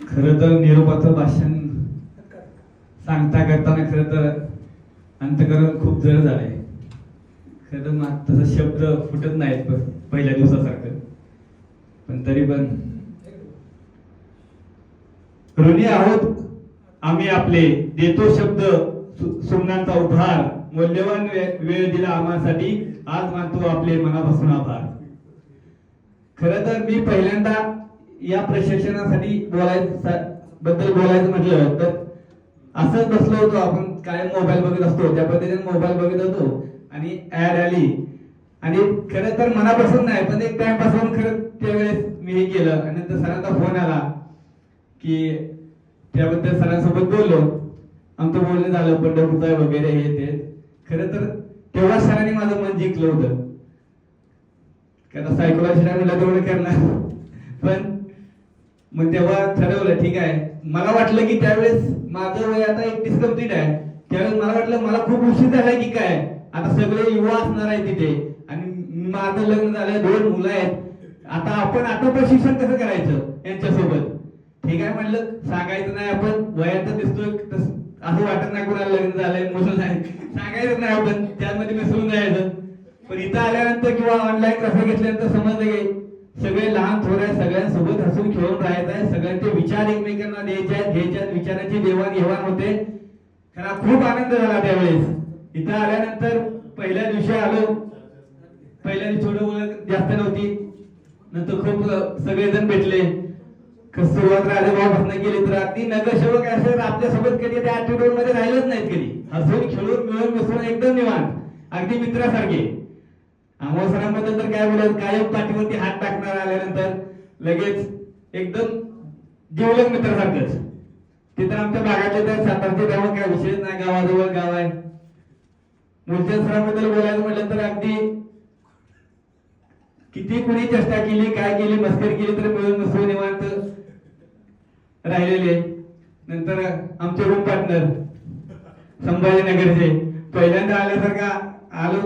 खरं तर निरोपाचं भाषण सांगता करताना खरं तर अंतकरण खूप जड झालंय. खरं तर तसा शब्द फुटत नाहीत पहिल्या दिवसासारखं, पण तरी पण ऋणी आहोत आम्ही आपले, देतो शब्द सुमनांचा उपहार, मौल्यवान वेळ दिला आम्हासाठी, आज मानतो आपले मनापासून आभार. खरं तर मी पहिल्यांदा या प्रशिक्षणासाठी बोलायचं म्हटलं तर असंच बसलो होतो. आपण काय मोबाईल बघत असतो त्या पद्धतीने मोबाईल बघत होतो आणि ऍड आली आणि खरं तर मनापासून नाही पण एक टाइम पासून खरं त्यावेळेस मी हे केलं आणि नंतर सरांचा फोन आला की त्याबद्दल सरांसोबत बोललो. आमचं बोलणं झालं पंढरपूरचा वगैरे हे ते. खरं तर तेव्हा सरांनी माझं मन जिंकलं होतं. आता सायकोलॉजी म्हटलं तेवढं करणार पण मग तेव्हा ठरवलं ठीक आहे. मला वाटलं की त्यावेळेस माझं वय आता 31 कंप्लीट आहे. त्यावेळेस मला वाटलं मला खूप उशीर झालाय की काय, आता सगळे युवा असणार आहे तिथे आणि माझं लग्न झालंय, 2 मुलं आहेत. आता प्रशिक्षण कसं करायचं यांच्यासोबत. ठीक आहे म्हणलं सांगायचं नाही आपण, वयात दिसतोय असं वाटत नाही कोणाला लग्न झालंय मुलं नाही, सांगायचं नाही आपण, त्यामध्ये मिसळून जायचं. पण इथं आल्यानंतर किंवा ऑनलाईन क्लास घेतल्यानंतर समजलं की सगळे लहान थोडे सगळ्यांसोबत हसून खेळून राहायचं आहे. सगळ्यांचे विचार एकमेकांना द्यायचे आहेत, विचारांची देवाणघेवाण होते. खरा खूप आनंद झाला त्यावेळेस. इथं आल्यानंतर पहिल्या दिवशी आलो, पहिल्या दिवशी थोडं ओळख जास्त नव्हती, नंतर खूप सगळेजण भेटले. सुरुवात राजेभावापासून केली तर अगदी नगरसेवक असे आपल्यासोबत कधी त्या ऍटिट्यूड मध्ये राहिलंच नाहीत कधी. हसून खेळून मिळून मिसळून एकदम निवांत, अगदी मित्रासारखे. अमोल सरांबद्दल तर काय बोलत, कायम पाठीवरती हात टाकणार आल्यानंतर लगेच एकदम जिवलग मित्रासारखंच. तिथं आमच्या भागातले तर सातारचे गाव काय विशेष नाही, गावाजवळ गाव आहे. मूलचंद सरांबद्दल बोलायचं म्हटलं तर अगदी किती कुणी चेष्टा केली, काय केली, मस्करी केली तर मिळून मिसळून निवांत राहिलेले. नंतर आमचे रूम पार्टनर संभाजीनगरचे पहिल्यांदा आल्यासारखा आलो.